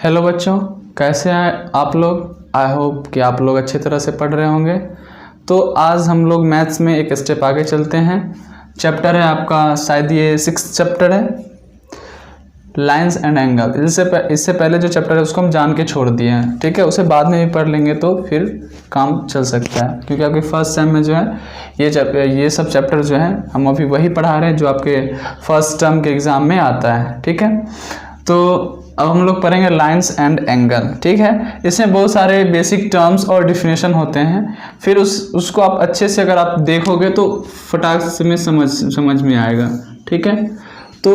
Hello बच्चों, कैसे हैं आप लोग। आई होप कि आप लोग अच्छी तरह से पढ़ रहे होंगे। तो आज हम लोग मैथ्स में एक स्टेप आगे चलते हैं। चैप्टर है आपका, शायद ये 6th चैप्टर है, लाइंस एंड एंगल। इससे पहले जो चैप्टर है उसको हम जान के छोड़ दिए हैं, ठीक है। उसे बाद में भी पढ़ लेंगे तो फिर काम चल सकता है, क्योंकि आपके फर्स्ट सेम में जो है ये सब चैप्टर जो है हम अभी वही पढ़ा रहे हैं जो आपके फर्स्ट टर्म के एग्ज़ाम में आता है, ठीक है। तो अब हम लोग पढ़ेंगे लाइंस एंड एंगल, ठीक है। इसमें बहुत सारे बेसिक टर्म्स और डिफिनेशन होते हैं, फिर उसको आप अच्छे से अगर आप देखोगे तो फटाक से में समझ में आएगा, ठीक है। तो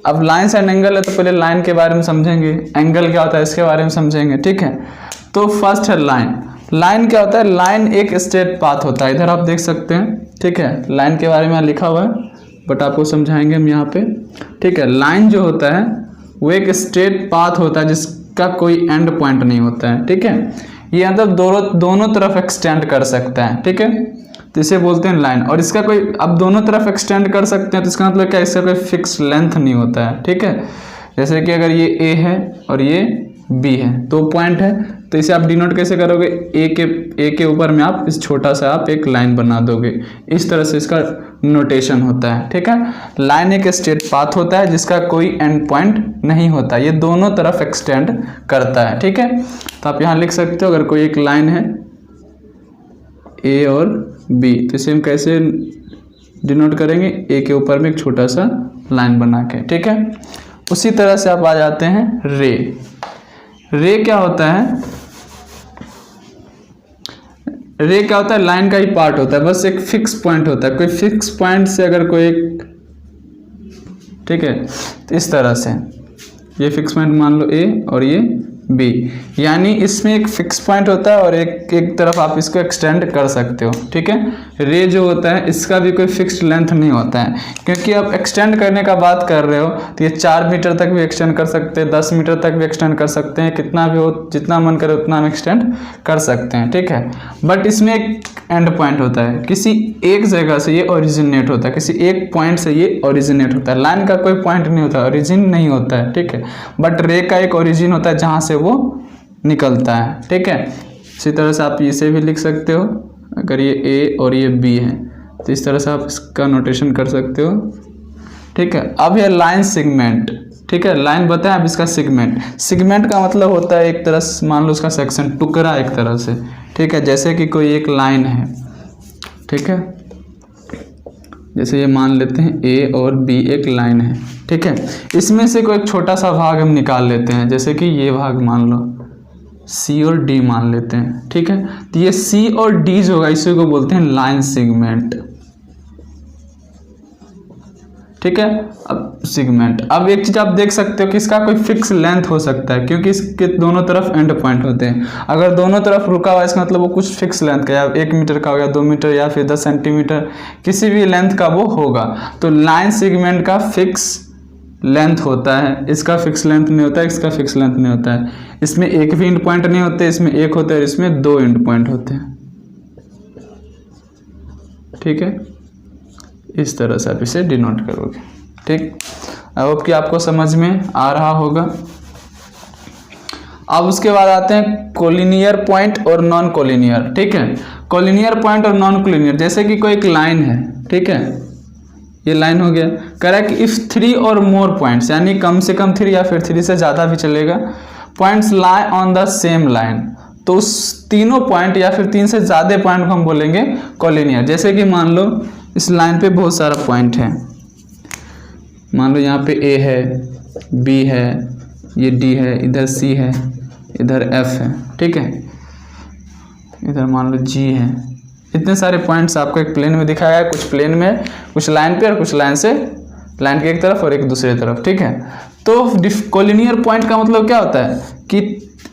अब लाइंस एंड एंगल है तो पहले लाइन के बारे में समझेंगे, एंगल क्या होता है इसके बारे में समझेंगे, ठीक है। तो फर्स्ट है लाइन। लाइन क्या होता है? लाइन एक स्ट्रेट पाथ होता है, इधर आप देख सकते हैं, ठीक है। लाइन के बारे में लिखा हुआ है बट आपको समझाएंगे हम यहाँ पे, ठीक है। लाइन जो होता है वो एक स्ट्रेट पाथ होता है जिसका कोई एंड पॉइंट नहीं होता है, ठीक है। ये मतलब दोनों तरफ एक्सटेंड कर सकता है, ठीक है, तो इसे बोलते हैं लाइन। और इसका कोई, अब दोनों तरफ एक्सटेंड कर सकते हैं तो इसका मतलब क्या, इसका कोई फिक्स लेंथ नहीं होता है, ठीक है। जैसे कि अगर ये ए है और ये बी है, 2 पॉइंट है, तो इसे आप डिनोट कैसे करोगे? ए के ऊपर में आप इस छोटा सा आप एक लाइन बना दोगे, इस तरह से इसका नोटेशन होता है, ठीक है। लाइन एक स्ट्रेट पाथ होता है जिसका कोई एंड पॉइंट नहीं होता, ये दोनों तरफ एक्सटेंड करता है, ठीक है। तो आप यहाँ लिख सकते हो, अगर कोई एक लाइन है ए और बी, तो इसे हम कैसे डिनोट करेंगे? ए के ऊपर में एक छोटा सा लाइन बना के, ठीक है। उसी तरह से आप आ जाते हैं रे। रे क्या होता है? रे क्या होता है? लाइन का ही पार्ट होता है, बस एक फिक्स पॉइंट होता है। कोई फिक्स पॉइंट से अगर कोई एक, ठीक है, तो इस तरह से ये फिक्स पॉइंट मान लो ए और ये बी, यानी इसमें एक फिक्स पॉइंट होता है और एक तरफ आप इसको एक्सटेंड कर सकते हो, ठीक है। रे जो होता है इसका भी कोई फिक्स्ड लेंथ नहीं होता है, क्योंकि आप एक्सटेंड करने का बात कर रहे हो तो ये 4 मीटर तक भी एक्सटेंड कर सकते हैं, 10 मीटर तक भी एक्सटेंड कर सकते हैं, कितना भी हो, जितना मन करे उतना हम एक्सटेंड कर सकते हैं, ठीक है। बट इसमें एक एंड पॉइंट होता है, किसी एक जगह से ये ओरिजिनेट होता है, किसी एक पॉइंट से ये ओरिजिनेट होता है। लाइन का कोई पॉइंट नहीं होता, ओरिजिन नहीं होता है, ठीक है। बट रे का एक ओरिजिन होता है जहाँ से वो निकलता है, ठीक है। इसी तरह से आप इसे भी लिख सकते हो, अगर ये ए और ये बी है तो इस तरह से आप इसका नोटेशन कर सकते हो, ठीक है। अब ये लाइन सेगमेंट, ठीक है। लाइन बताएं, अब इसका सेगमेंट का मतलब होता है एक तरह से, मान लो उसका सेक्शन, टुकड़ा एक तरह से, ठीक है। जैसे कि कोई एक लाइन है, ठीक है, जैसे ये मान लेते हैं ए और बी एक लाइन है, ठीक है। इसमें से कोई एक छोटा सा भाग हम निकाल लेते हैं, जैसे कि ये भाग मान लो सी और डी मान लेते हैं, ठीक है। तो ये सी और डी जो होगा इसी को बोलते हैं लाइन सेगमेंट, ठीक है। अब सेगमेंट, अब एक चीज आप देख सकते हो कि इसका कोई फिक्स लेंथ हो सकता है, क्योंकि इसके दोनों तरफ एंड पॉइंट होते हैं। अगर दोनों तरफ रुका हुआ इसका मतलब वो कुछ फिक्स लेंथ का, या 1 मीटर का हो गया, 2 मीटर या फिर 10 सेंटीमीटर, किसी भी लेंथ का वो होगा। तो लाइन सेगमेंट का फिक्स लेंथ होता है, इसका फिक्स लेंथ नहीं होता है, इसका फिक्स लेंथ नहीं होता है। इसमें एक भी एंड पॉइंट नहीं होते, इसमें एक होता है, इसमें 2 एंड पॉइंट होते हैं, ठीक है। इस तरह से आप इसे डिनोट करोगे, ठीक। अब कि आपको समझ में आ रहा होगा। अब उसके बाद आते हैं कोलिनियर पॉइंट और नॉन कोलिनियर, ठीक है। कोलिनियर पॉइंट और नॉन कोलिनियर, जैसे कि कोई एक लाइन है, ठीक है, ये लाइन हो गया। कह रहा है कि इफ 3 और मोर पॉइंट्स, यानी कम से कम 3 या फिर 3 से ज़्यादा भी चलेगा, points lie on the same line, तो उस तीनों पॉइंट या फिर 3 से ज़्यादा पॉइंट को हम बोलेंगे कोलिनियर। जैसे कि मान लो इस लाइन पे बहुत सारा पॉइंट है, मान लो यहाँ पे ए है, बी है, ये डी है, इधर सी है, इधर एफ है, ठीक है, इधर मान लो जी है। इतने सारे पॉइंट्स आपको एक प्लेन में दिखाया है, कुछ प्लेन में, कुछ लाइन पे और कुछ लाइन से, लाइन के एक तरफ और एक दूसरे तरफ, ठीक है। तो कोलिनियर पॉइंट का मतलब क्या होता है कि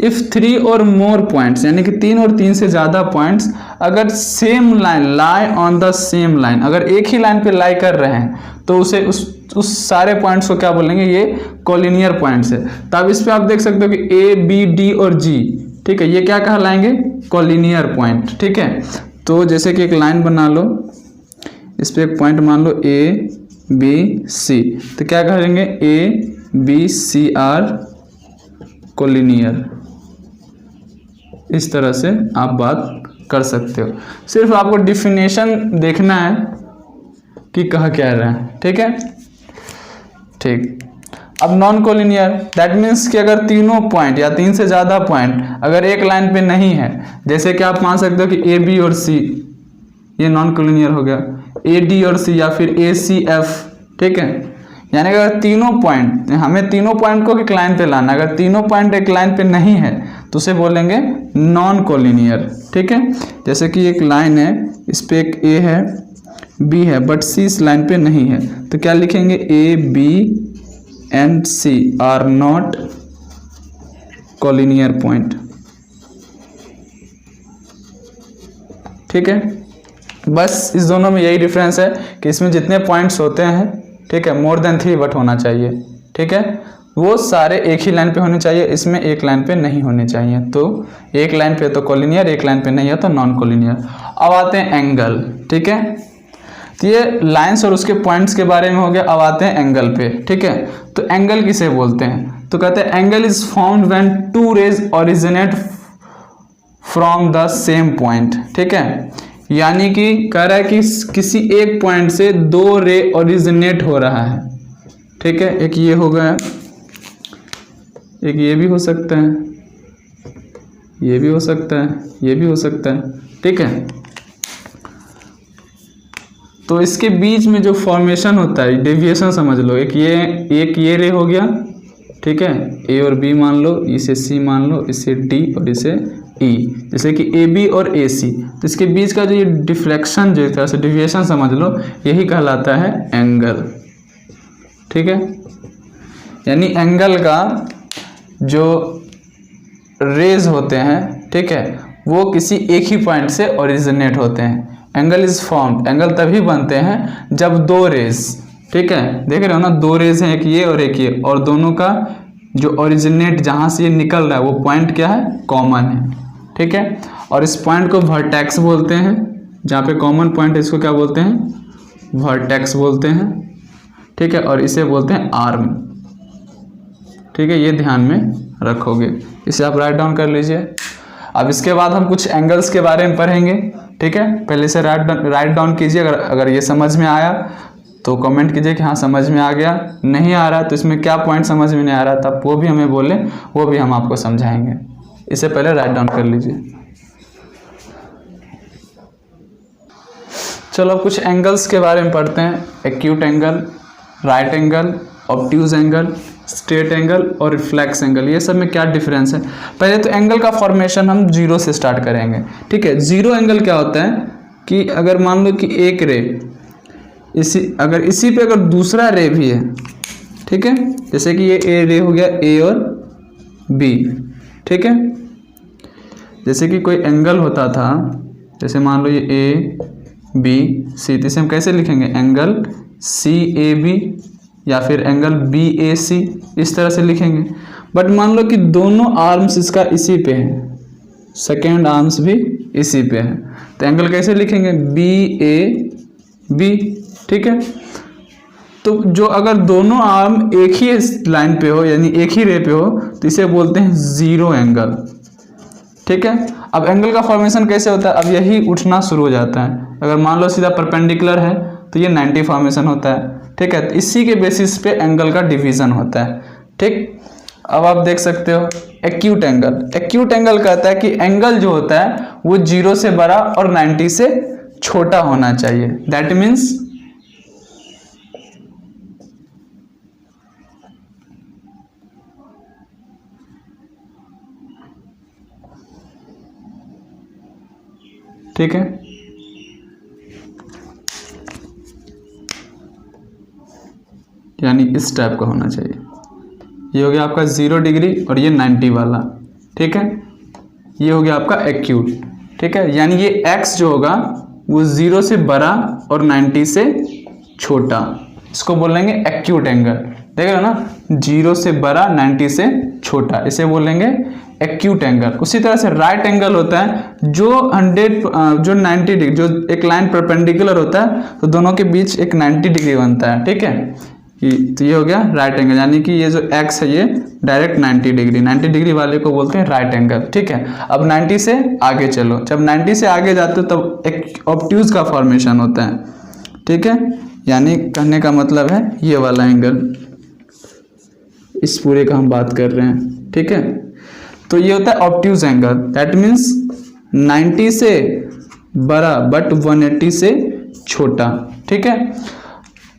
इफ 3 और मोर पॉइंट्स, यानी कि 3 और 3 से ज़्यादा पॉइंट्स अगर same line, lie on the same line, अगर एक ही लाइन पे लाई कर रहे हैं तो उसे उस सारे पॉइंट्स को क्या बोलेंगे? ये कोलिनियर पॉइंट्स है। तब इस पे आप देख सकते हो कि ए बी डी और जी, ठीक है, ये क्या कहलाएंगे? कोलिनियर पॉइंट, ठीक है। तो जैसे कि एक लाइन बना लो, इस पर एक पॉइंट मान लो ए बी सी, तो क्या करेंगे? A B C are collinear. इस तरह से आप बात कर सकते हो। सिर्फ आपको डिफिनेशन देखना है कि कह क्या रहा है, ठीक है। ठीक, अब नॉन कोलिनियर दैट मीन्स कि अगर तीनों पॉइंट या तीन से ज़्यादा पॉइंट अगर एक लाइन पे नहीं है, जैसे कि आप मान सकते हो कि ए बी और सी, ये नॉन कोलिनियर हो गया, ए डी और सी या फिर ए सी एफ, ठीक है। यानी अगर तीनों पॉइंट, हमें तीनों पॉइंट को एक लाइन पे लाना, अगर तीनों पॉइंट एक लाइन पे नहीं है तो उसे बोलेंगे नॉन कोलिनियर, ठीक है। जैसे कि एक लाइन है, इस पे एक ए है, बी है, बट सी इस लाइन पे नहीं है, तो क्या लिखेंगे, A B and C are not collinear point, ठीक है। बस इस दोनों में यही डिफरेंस है कि इसमें जितने पॉइंट्स होते हैं, ठीक है, मोर देन 3 बट होना चाहिए, ठीक है, वो सारे एक ही लाइन पे होने चाहिए, इसमें एक लाइन पे नहीं होने चाहिए। तो एक लाइन पे तो कोलिनियर, एक लाइन पे नहीं है तो नॉन कोलिनियर। अब आते हैं एंगल, ठीक है। तो ये लाइंस और उसके पॉइंट्स के बारे में हो गया। अब आते हैं एंगल पे, ठीक है। तो एंगल किसे बोलते हैं, तो कहते हैं angle is formed when two rays originate from the same point, ठीक है। यानी कि कह रहा है कि किसी एक पॉइंट से दो रे ओरिजिनेट हो रहा है, ठीक है। एक ये हो गया, एक ये भी हो सकता है, ये भी हो सकता है, ये भी हो सकता है, ठीक है। तो इसके बीच में जो फॉर्मेशन होता है, डेविएशन समझ लो, एक ये रे हो गया, ठीक है, ए और बी मान लो, इसे सी मान लो, इसे डी और इसे ई, जैसे कि ए बी और ए सी। तो इसके बीच का जो ये डिफ्लेक्शन, जो तरह से डेविएशन समझ लो, यही कहलाता है एंगल, ठीक है। यानी एंगल का जो रेज होते हैं, ठीक है, वो किसी एक ही पॉइंट से ओरिजिनेट होते हैं। एंगल इज फॉर्म्ड, एंगल तभी बनते हैं जब दो रेज, ठीक है, देख रहे हो ना, दो रेज हैं, एक ये और एक ये, और दोनों का जो ओरिजिनेट, जहाँ से ये निकल रहा है, वो पॉइंट क्या है, कॉमन है, ठीक है। और इस पॉइंट को वर्टेक्स बोलते हैं, जहाँ पे कॉमन पॉइंट है इसको क्या बोलते हैं, वर्टेक्स बोलते हैं, ठीक है। और इसे बोलते हैं आर्म, ठीक है, ये ध्यान में रखोगे, इसे आप राइट डाउन कर लीजिए। अब इसके बाद हम कुछ एंगल्स के बारे में पढ़ेंगे, ठीक है। पहले इसे राइट डाउन कीजिए, अगर ये समझ में आया तो कमेंट कीजिए कि हाँ समझ में आ गया, नहीं आ रहा तो इसमें क्या पॉइंट समझ में नहीं आ रहा, तब वो भी हमें बोले, वो भी हम आपको समझाएंगे। इसे पहले राइट डाउन कर लीजिए। चलो अब कुछ एंगल्स के बारे में पढ़ते हैं। Acute angle, right angle, obtuse angle, straight angle और रिफ्लेक्स एंगल, ये सब में क्या डिफरेंस है। पहले तो एंगल का फॉर्मेशन हम जीरो से स्टार्ट करेंगे, ठीक है। जीरो एंगल क्या होता है कि अगर मान लो कि एक रे अगर इसी पे अगर दूसरा रे भी है, ठीक है, जैसे कि ये ए रे हो गया, ए और बी, ठीक है। जैसे कि कोई एंगल होता था, जैसे मान लो ये ए बी सी, तो इसे हम कैसे लिखेंगे, एंगल सी ए बी या फिर एंगल बी ए सी, इस तरह से लिखेंगे। बट मान लो कि दोनों आर्म्स इसका इसी पे है, सेकेंड आर्म्स भी इसी पे है, तो एंगल कैसे लिखेंगे, बी ए बी, ठीक है। तो जो अगर दोनों आर्म एक ही लाइन पे हो, यानी एक ही रे पे हो, तो इसे बोलते हैं जीरो एंगल, ठीक है। अब एंगल का फॉर्मेशन कैसे होता है, अब यही उठना शुरू हो जाता है। अगर मान लो सीधा परपेंडिकुलर है तो ये 90 फॉर्मेशन होता है, ठीक है। तो इसी के बेसिस पे एंगल का डिवीजन होता है, ठीक। अब आप देख सकते हो एक्यूट एंगल। एक्यूट एंगल कहता है कि एंगल जो होता है वो 0 से बड़ा और 90 से छोटा होना चाहिए। दैट मीन्स ठीक है, यानी इस टाइप का होना चाहिए। ये हो गया आपका 0 डिग्री और ये 90 वाला, ठीक है। ये हो गया आपका एक्यूट, ठीक है। यानी ये x जो होगा वो 0 से बड़ा और 90 से छोटा, इसको बोलेंगे एक्यूट एंगल। देख रहे हो ना, 0 से बड़ा 90 से छोटा, इसे बोलेंगे एक्यूट एंगल। उसी तरह से राइट एंगल होता है जो 90 डिग्री, जो एक लाइन परपेंडिकुलर होता है तो दोनों के बीच एक 90 डिग्री बनता है, ठीक है। तो ये हो गया राइट एंगल, यानी कि ये जो एक्स है ये डायरेक्ट 90 डिग्री, 90 डिग्री वाले को बोलते हैं राइट एंगल। ठीक है, अब 90 से आगे चलो, जब 90 से आगे जाते हो तब एक ऑब्ट्यूज का फॉर्मेशन होता है। ठीक है, यानी कहने का मतलब है ये वाला एंगल, इस पूरे का हम बात कर रहे हैं। ठीक है, तो ये होता है ऑब्ट्यूज एंगल, दैट मीन्स 90 से बड़ा बट 180 से छोटा। ठीक है,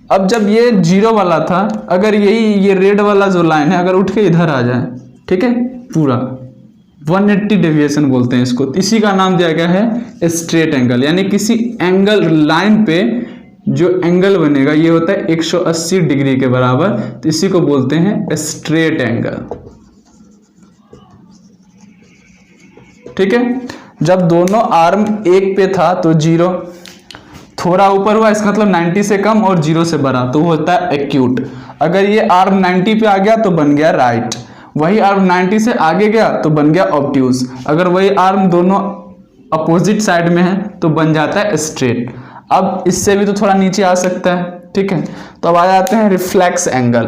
अब जब ये 0 वाला था, अगर ये रेड वाला जो लाइन है अगर उठ के इधर आ जाए, ठीक है, पूरा 180 डेविएशन बोलते हैं इसको, इसी का नाम दिया गया है स्ट्रेट एंगल। यानी किसी एंगल लाइन पे जो एंगल बनेगा ये होता है 180 डिग्री के बराबर, तो इसी को बोलते हैं स्ट्रेट एंगल। ठीक है, जब दोनों आर्म एक पे था तो 0, थोड़ा ऊपर हुआ इसका मतलब 90 से कम और 0 से बड़ा, तो वो होता है एक्यूट। अगर ये आर्म 90 पे आ गया तो बन गया राइट, वही आर्म 90 से आगे गया तो बन गया ऑब्ट्यूज, अगर वही आर्म दोनों अपोजिट साइड में है तो बन जाता है स्ट्रेट। अब इससे भी तो थोड़ा नीचे आ सकता है। ठीक है, तो अब आ जाते हैं रिफ्लेक्स एंगल।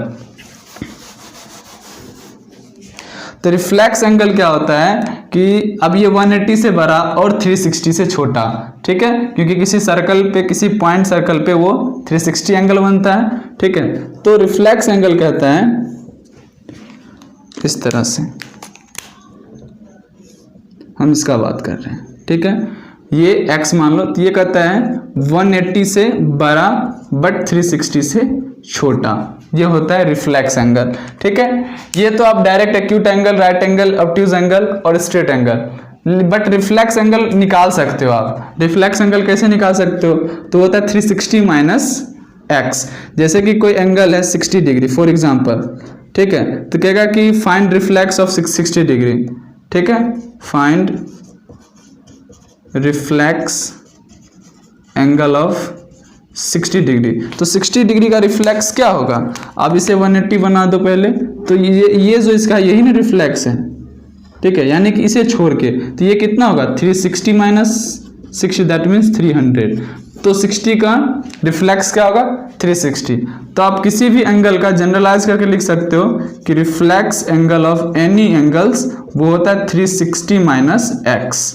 तो रिफ्लेक्स एंगल क्या होता है कि अब ये 180 से बड़ा और 360 से छोटा। ठीक है, क्योंकि किसी सर्कल पे, किसी पॉइंट सर्कल पे वो 360 एंगल बनता है। ठीक है, तो रिफ्लेक्स एंगल कहता है इस तरह से, हम इसका बात कर रहे हैं। ठीक है, ये x मान लो, तो ये कहता है 180 से बड़ा बट 360 से छोटा, ये होता है रिफ्लेक्स एंगल। ठीक है, ये तो आप direct acute angle, right angle, obtuse angle और straight angle, but reflex angle निकाल सकते हो आप। रिफ्लेक्स एंगल कैसे निकाल सकते हो, तो होता है 360 माइनस एक्स। जैसे कि कोई एंगल है 60 डिग्री फॉर एग्जांपल, ठीक है, तो कहेगा कि फाइंड रिफ्लेक्स ऑफ 60 डिग्री। ठीक है, find reflex angle of 60 degree. तो 60 डिग्री का रिफ्लेक्स क्या होगा, आप इसे 180 बना दो पहले, तो ये जो इसका यही ना रिफ्लेक्स है। ठीक है, यानी कि इसे छोड़ के तो ये कितना होगा 360 माइनस 60, दैट मीन्स 300। तो 60 का रिफ्लेक्स क्या होगा 360। तो आप किसी भी एंगल का जनरलाइज करके लिख सकते हो कि reflex angle of any angles वो होता है 360 माइनस एक्स।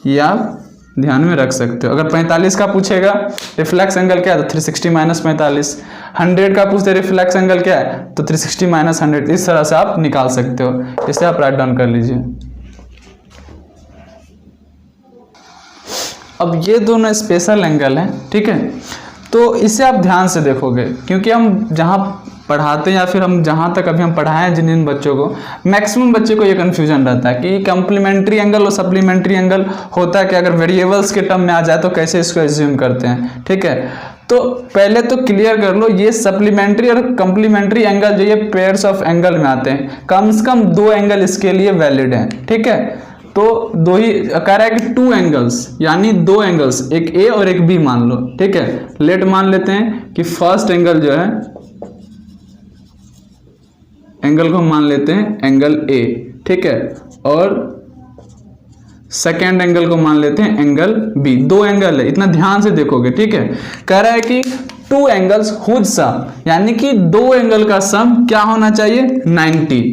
ये आप ध्यान में रख सकते हो। अगर 45 का पूछेगा रिफ्लेक्स एंगल क्या है तो 360 माइनस 45, 100 का पूछते रिफ्लेक्स एंगल क्या है तो 360 माइनस 100। इस तरह से आप निकाल सकते हो, इसे आप राइट डाउन कर लीजिए। अब ये दोनों स्पेशल एंगल हैं। ठीक है, तो इसे आप ध्यान से देखोगे, क्योंकि हम जहाँ पढ़ाते हैं या फिर हम जहाँ तक अभी हम पढ़ाए हैं जिन बच्चों को, मैक्सिमम बच्चे को ये कन्फ्यूजन रहता है कि कम्प्लीमेंट्री एंगल और सप्लीमेंट्री एंगल होता है कि अगर वेरिएबल्स के टर्म में आ जाए तो कैसे इसको एज्यूम करते हैं। ठीक है, तो पहले तो क्लियर कर लो, ये सप्लीमेंट्री और कम्प्लीमेंट्री एंगल जो ये पेयर्स ऑफ एंगल में आते हैं, कम से कम 2 एंगल इसके लिए वैलिड हैं। ठीक है, तो दो ही कह रहा है कि 2 एंगल्स, यानी 2 एंगल्स, एक ए और एक बी मान लो। ठीक है, लेट मान लेते हैं कि फर्स्ट एंगल जो है, एंगल को मान लेते हैं एंगल ए। ठीक है, और सेकेंड एंगल को मान लेते हैं एंगल बी। 2 एंगल है, इतना ध्यान से देखोगे। ठीक है, कह रहा है कि 2 एंगल्स हुज सम, यानी कि 2 एंगल का सम क्या होना चाहिए 90।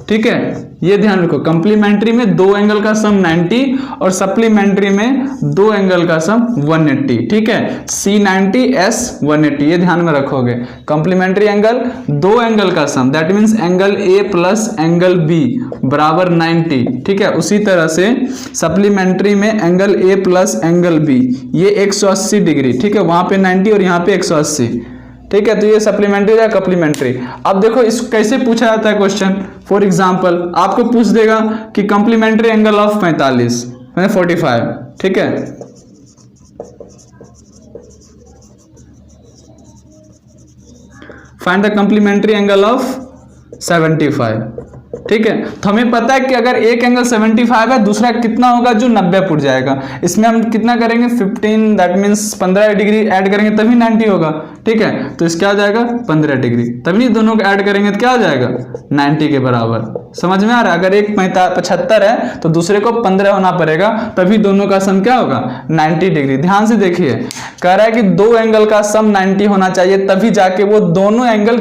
ठीक है, ये ध्यान रखो, कंप्लीमेंट्री में 2 एंगल का सम 90 और सप्लीमेंट्री में 2 एंगल का सम 180। ठीक है, C90 S180, ये ध्यान में रखोगे। कंप्लीमेंट्री एंगल 2 एंगल का sum, that means angle A plus angle B बराबर 90। ठीक है, उसी तरह से सप्लीमेंट्री में angle A plus angle B ये 180 डिग्री। ठीक है, वहां पे 90 और यहाँ पे 180। ठीक है, तो ये सप्लीमेंट्री या कम्प्लीमेंट्री। अब देखो इसको कैसे पूछा जाता है क्वेश्चन। फॉर एग्जांपल आपको पूछ देगा कि कम्प्लीमेंट्री एंगल ऑफ 45 मैंने 45। ठीक है, find the complementary angle of 75। ठीक है, तो हमें पता है कि अगर एक एंगल 75 है, दूसरा कितना होगा जो 90 पे उठ जाएगा। इसमें हम कितना करेंगे 15, दैट मीन्स 15 डिग्री ऐड करेंगे तभी 90 होगा। ठीक है, तो इसका आ जाएगा 15 डिग्री, तभी दोनों को ऐड करेंगे तो क्या आ जाएगा 90 के बराबर। समझ में आ रहा है? अगर एक 75 है तो दूसरे को 15 होना पड़ेगा, तभी दोनों का सम क्या होगा 90 डिग्री। ध्यान से देखिए, कह रहा है कि दो एंगल का सम 90 होना चाहिए, तभी जाके वो दोनों एंगल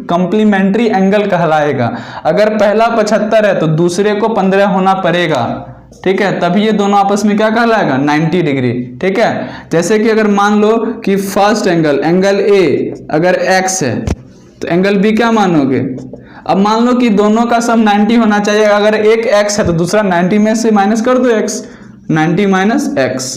कंप्लीमेंट्री एंगल कहलाएगा। अगर पहला 75 है तो दूसरे को 15 होना पड़ेगा, ठीक है, तभी ये दोनों आपस में क्या कहलाएगा 90 डिग्री। ठीक है, जैसे कि अगर मान लो कि फर्स्ट एंगल ए अगर x है तो एंगल बी क्या मानोगे। अब मान लो कि दोनों का सम 90 होना चाहिए, अगर एक x है तो दूसरा 90 में से माइनस कर दो x, 90 माइनस x।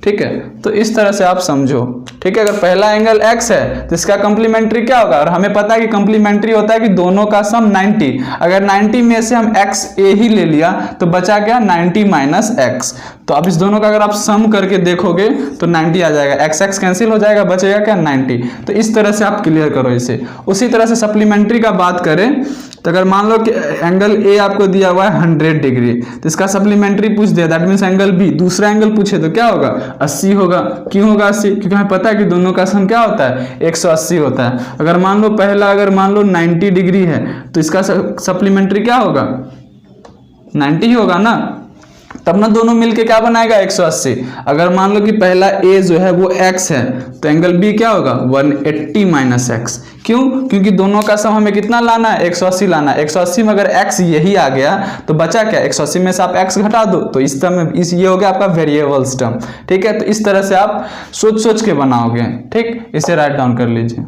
ठीक है, तो इस तरह से आप समझो। ठीक है, अगर पहला एंगल x है तो इसका कंप्लीमेंट्री क्या होगा, और हमें पता है कि कंप्लीमेंट्री होता है कि दोनों का सम 90। अगर 90 में से हम x a ही ले लिया तो बचा क्या 90 माइनस x। तो अब इस दोनों का अगर आप सम करके देखोगे तो 90 आ जाएगा, x कैंसिल हो जाएगा, बचेगा क्या 90। तो इस तरह से आप क्लियर करो इसे। उसी तरह से सप्लीमेंट्री का बात करें तो अगर मान लो कि एंगल ए आपको दिया हुआ है 100 डिग्री, तो इसका सप्लीमेंट्री पूछ दिया, दैट मीन्स एंगल बी, दूसरा एंगल पूछे तो क्या होगा 80 होगा। क्यों होगा 80, क्योंकि हमें पता है कि दोनों का सम क्या होता है 180 होता है। अगर मान लो पहला 90 डिग्री है तो इसका सप्लीमेंट्री क्या होगा 90 ही होगा ना, तब ना दोनों मिलके क्या बनाएगा 180। अगर मान लो कि पहला a जो है वो x है तो एंगल b क्या होगा 180 माइनस एक्स। क्यों, क्योंकि दोनों का सम हमें कितना लाना है 180 लाना है। 180 में अगर x यही आ गया तो बचा क्या 180 में से आप x घटा दो तो इस टर्म में ये हो गया आपका वेरिएबल्स टर्म। ठीक है, तो इस तरह से आप सोच सोच के बनाओगे। ठीक, इसे राइट डाउन कर लीजिए।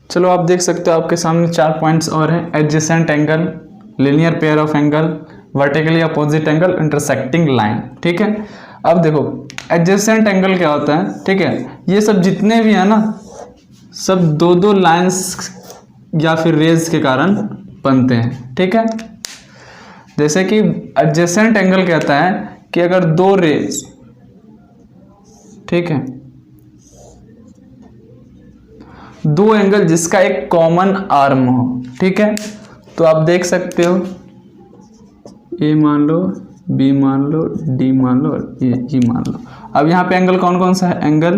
चलो आप देख सकते हो आपके सामने 4 पॉइंट्स और हैं। Adjacent angle, linear pair of angle, vertically opposite angle, intersecting line. ठीक है, अब देखो एडजेसेंट एंगल क्या होता है। ठीक है, ये सब जितने भी है ना सब दो दो लाइंस या फिर रेज के कारण बनते हैं। ठीक है, जैसे कि एडजेसेंट एंगल कहता है कि अगर दो रेज, ठीक है, दो एंगल जिसका एक कॉमन आर्म हो, ठीक है, तो आप देख सकते हो ए मान लो, बी मान लो, डी मान लो और ये ई मान लो। अब यहाँ पे एंगल कौन कौन सा है, एंगल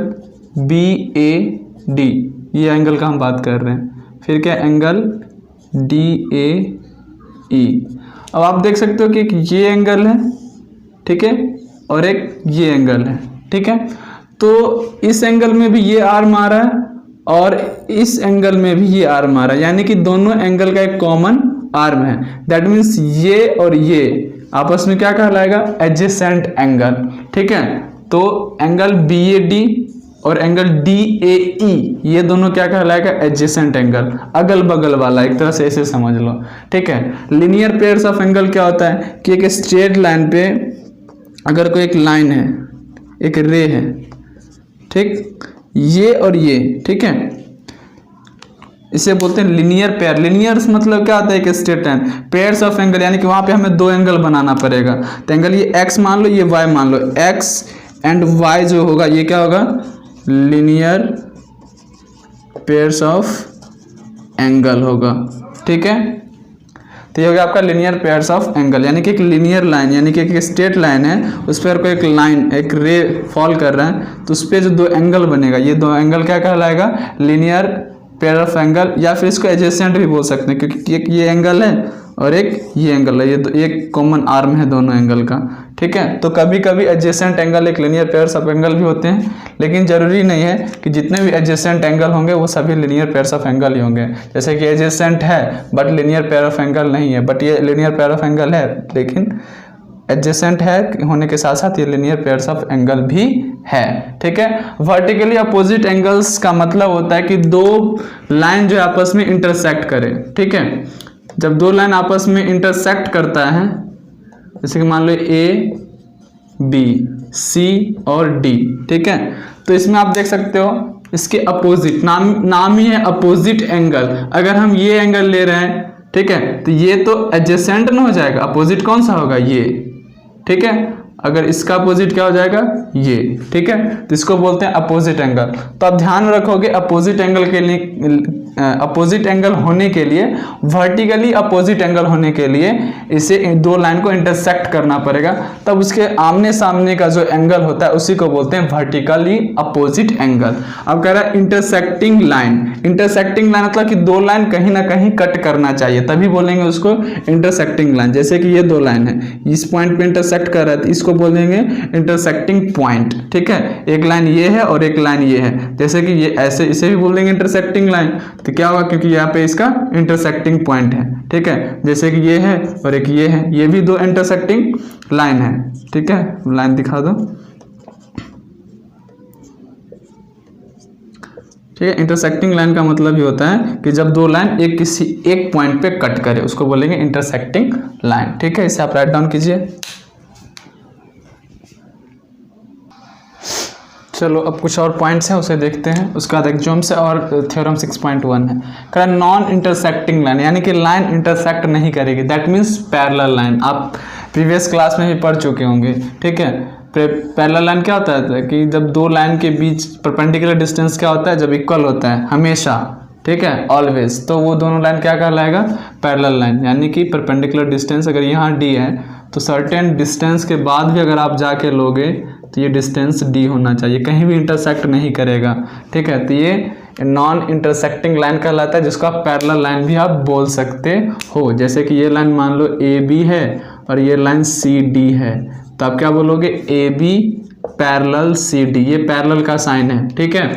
बी ए डी, ये एंगल का हम बात कर रहे हैं। फिर क्या एंगल DAE। अब आप देख सकते हो कि एक ये एंगल है, ठीक है, और एक ये एंगल है, ठीक है। तो इस एंगल में भी ये आर्म आ रहा है और इस एंगल में भी ये आर्म आ रहा है, यानी कि दोनों एंगल का एक कॉमन आर्म है। दैट मीन्स ये और ये आपस में क्या कहलाएगा, एडजेसेंट एंगल, ठीक है। तो एंगल BAD और एंगल DAE ये दोनों क्या कहलाएगा, एडजेसेंट एंगल, अगल बगल वाला, एक तरह से ऐसे समझ लो, ठीक है। लीनियर पेयर्स ऑफ एंगल क्या होता है कि एक स्ट्रेट लाइन पे अगर कोई एक लाइन है, एक रे है, ठीक, ये और ये, ठीक है, इसे बोलते हैं लीनियर पेयर। लीनियर्स मतलब क्या होता है, एक straight line, pairs of angle यानी कि वहां पे हमें दो एंगल बनाना पड़ेगा। तो एंगल ये x मान लो, ये y मान लो, x एंड y जो होगा ये क्या होगा, लीनियर पेयर्स ऑफ एंगल होगा, ठीक है। तो ये हो गया आपका लीनियर पेयर्स ऑफ एंगल, यानी कि एक लीनियर लाइन, यानी कि एक स्ट्रेट लाइन है, उस पर कोई एक लाइन, एक रे फॉल कर रहा है, तो उस पर जो दो एंगल बनेगा, ये दो एंगल क्या कहलाएगा, लीनियर पेयर ऑफ एंगल, या फिर इसको एडजेसेंट भी बोल सकते हैं, क्योंकि एक ये एंगल है और एक ये एंगल है, ये एक कॉमन आर्म है दोनों एंगल का, ठीक है। तो कभी कभी एडजेसेंट एंगल एक लीनियर पेयर्स ऑफ एंगल भी होते हैं, लेकिन जरूरी नहीं है कि जितने भी एडजेसेंट एंगल होंगे वो सभी लीनियर पेयर्स ऑफ एंगल ही होंगे। जैसे कि एडजेसेंट है but linear pair of angle नहीं है, बट ये लीनियर पेयर ऑफ एंगल है, लेकिन एडजेसेंट है होने के साथ साथ ये लीनियर पेयर्स ऑफ एंगल भी है, ठीक है। वर्टिकली अपोजिट एंगल्स का मतलब होता है कि दो लाइन जो आपस में इंटरसेक्ट करे, ठीक है। जब दो लाइन आपस में इंटरसेक्ट करता है, जैसे कि मान लो A, B, C और D, ठीक है, तो इसमें आप देख सकते हो इसके अपोजिट, नाम ही है अपोजिट एंगल। अगर हम ये एंगल ले रहे हैं, ठीक है, तो ये तो एडजेसेंट ना हो जाएगा, अपोजिट कौन सा होगा, ये, ठीक है। अगर इसका अपोजिट क्या हो जाएगा, ये, ठीक है, तो इसको बोलते हैं अपोजिट एंगल। तो आप ध्यान रखोगे अपोजिट एंगल के लिए, अपोजिट एंगल होने के लिए, वर्टिकली अपोजिट एंगल होने के लिए इसे दो लाइन को इंटरसेक्ट करना पड़ेगा, तब उसके आमने सामने का जो एंगल होता है उसी को बोलते हैं वर्टिकली अपोजिट एंगल। अब कह रहा है इंटरसेक्टिंग लाइन, इंटरसेक्टिंग लाइन मतलब कि दो लाइन कहीं ना कहीं कट करना चाहिए, तभी बोलेंगे उसको इंटरसेक्टिंग लाइन। जैसे कि ये दो लाइन है, इस पॉइंट पे इंटरसेक्ट कर रहा है, तो इसको बोलेंगे इंटरसेक्टिंग पॉइंट, ठीक है। एक लाइन ये है और एक लाइन ये है, जैसे कि ये ऐसे, इसे भी बोलेंगे इंटरसेक्टिंग लाइन। तो क्या होगा, क्योंकि यहाँ पे इसका इंटरसेक्टिंग पॉइंट है, ठीक है, जैसे कि ये है और एक ये है, ये भी दो इंटरसेक्टिंग लाइन है, ठीक है। लाइन दिखा दो, ठीक है। इंटरसेक्टिंग लाइन का मतलब ये होता है कि जब दो लाइन एक किसी एक पॉइंट पे कट करे, उसको बोलेंगे इंटरसेक्टिंग लाइन, ठीक है। इसे आप राइट डाउन कीजिए। चलो अब कुछ और पॉइंट्स हैं उसे देखते हैं, उसका बाद एक्सॉम्स है और थ्योरम 6.1 है। कह नॉन इंटरसेक्टिंग लाइन, यानी कि लाइन इंटरसेक्ट नहीं करेगी, दैट मीन्स पैरेलल लाइन। आप प्रीवियस क्लास में भी पढ़ चुके होंगे, ठीक है। पैरेलल लाइन क्या होता है कि जब दो लाइन के बीच परपेंडिकुलर डिस्टेंस क्या होता है, जब इक्वल होता है हमेशा, ठीक है, ऑलवेज, तो वो दोनों लाइन क्या कहलाएगा, पैरेलल लाइन। यानी कि परपेंडिकुलर डिस्टेंस अगर यहाँ D है तो सर्टेन डिस्टेंस के बाद भी अगर आप जाके लोगे तो ये डिस्टेंस D होना चाहिए, कहीं भी इंटरसेक्ट नहीं करेगा, ठीक है। तो ये नॉन इंटरसेक्टिंग लाइन कहलाता है, जिसको आप पैरेलल लाइन भी आप बोल सकते हो। जैसे कि ये लाइन मान लो AB है और ये लाइन CD है, तो आप क्या बोलोगे, AB पैरेलल CD, ये पैरेलल का साइन है, ठीक है।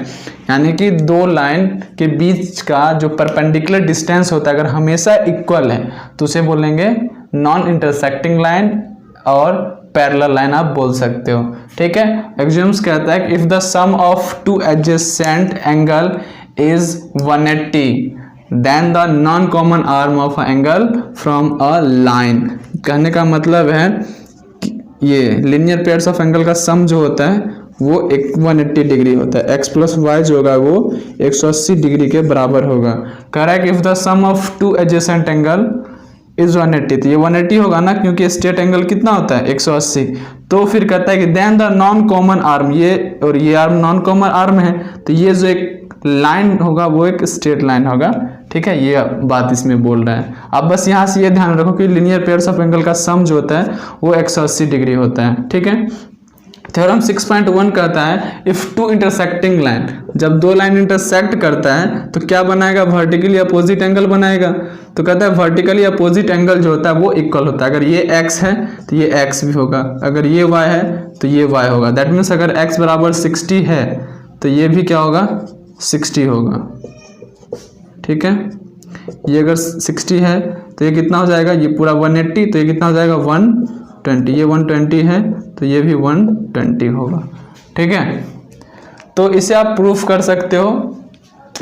यानी कि दो लाइन के बीच का जो परपेंडिकुलर डिस्टेंस होता है अगर हमेशा इक्वल है तो उसे बोलेंगे नॉन इंटरसेक्टिंग लाइन और पैरेलल लाइन आप बोल सकते हो, ठीक है। एक्सियोम्स कहता है कि if the sum of two adjacent angle is 180 then the non common arm of angle from a line. कहने का मतलब है कि ये लीनियर पेयर्स ऑफ एंगल का सम जो होता है वो 180 डिग्री होता है, x प्लस वाई जो होगा वो 180 डिग्री के बराबर होगा। कह रहा है कि if the sum of two adjacent angle is 180, तो ये 180 होगा ना, क्योंकि स्ट्रेट एंगल कितना होता है 180। तो फिर कहता है कि then the non common arm, ये और ये आर्म नॉन कॉमन आर्म है, तो ये जो एक लाइन होगा वो एक स्ट्रेट लाइन होगा, ठीक है। ये बात इसमें बोल रहा है। अब बस यहाँ से ये ध्यान रखो कि लीनियर पेयर्स ऑफ एंगल का सम जो होता है वो 180 डिग्री होता है, ठीक है। थ्योरम 6.1 कहता है इफ टू इंटरसेक्टिंग लाइन, जब दो लाइन इंटरसेक्ट करता है तो क्या बनाएगा, वर्टिकली अपोजिट एंगल बनाएगा। तो कहता है वर्टिकली अपोजिट एंगल जो होता है वो इक्वल होता है। अगर ये x है तो ये x भी होगा, अगर ये y है तो ये y होगा। दैट मीन्स अगर x बराबर 60 है तो ये भी क्या होगा, 60 होगा। ठीक है, ये अगर 60 है तो ये कितना हो जाएगा, ये पूरा 180, तो ये कितना हो जाएगा 120। ये 120 है तो ये भी 120 होगा। ठीक है, तो इसे आप प्रूफ कर सकते हो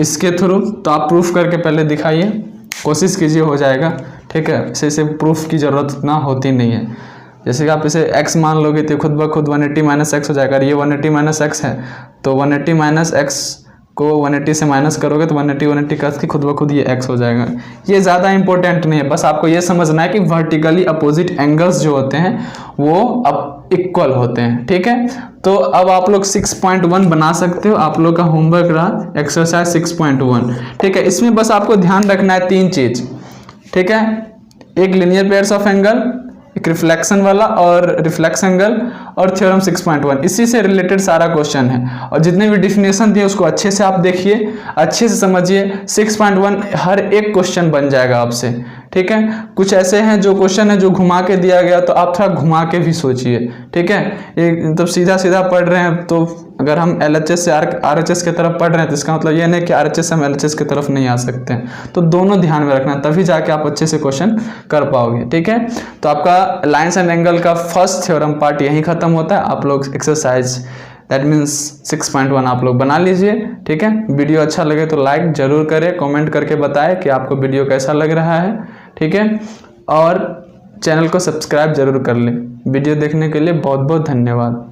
इसके थ्रू। तो आप प्रूफ करके पहले दिखाइए, कोशिश कीजिए, हो जाएगा। ठीक है, इसे प्रूफ की ज़रूरत ना होती नहीं है। जैसे कि आप इसे x मान लोगे तो खुद ब खुद 180 माइनस एक्स हो जाएगा। ये 180 माइनस एक्स है तो 180 माइनस एक्स को 180 से माइनस करोगे तो 180 करके खुद ब खुद ये x हो जाएगा। ये ज़्यादा इंपॉर्टेंट नहीं है, बस आपको ये समझना है कि वर्टिकली अपोजिट एंगल्स जो होते हैं वो अब इक्वल होते हैं। ठीक है, तो अब आप लोग 6.1 बना सकते हो। आप लोग का होमवर्क रहा एक्सरसाइज 6.1। ठीक है, इसमें बस आपको ध्यान रखना है 3 चीज़। ठीक है, एक लीनियर पेयर्स ऑफ एंगल, एक रिफ्लेक्शन वाला और रिफ्लेक्स एंगल, और थ्योरम 6.1, इसी से रिलेटेड सारा क्वेश्चन है। और जितने भी डिफिनेशन दिए उसको अच्छे से आप देखिए, अच्छे से समझिए। 6.1 हर एक क्वेश्चन बन जाएगा आपसे। ठीक है, कुछ ऐसे हैं जो क्वेश्चन है जो घुमा के दिया गया, तो आप थोड़ा घुमा के भी सोचिए। ठीक है, ये मतलब सीधा सीधा पढ़ रहे हैं तो अगर हम LHS से RHS की तरफ पढ़ रहे हैं तो इसका मतलब ये नहीं कि RHS से हम LHS की तरफ नहीं आ सकते हैं। तो दोनों ध्यान में रखना, तभी जाके आप अच्छे से क्वेश्चन कर पाओगे। ठीक है, तो आपका लाइन्स एंड एंगल का फर्स्ट थ्योरम पार्ट यहीं खत्म होता है। आप लोग एक्सरसाइज दैट मीन्स 6.1 आप लोग बना लीजिए। ठीक है, वीडियो अच्छा लगे तो लाइक जरूर करें, कमेंट करके बताएं कि आपको वीडियो कैसा लग रहा है। ठीक है, और चैनल को सब्सक्राइब जरूर कर लें। वीडियो देखने के लिए बहुत बहुत धन्यवाद।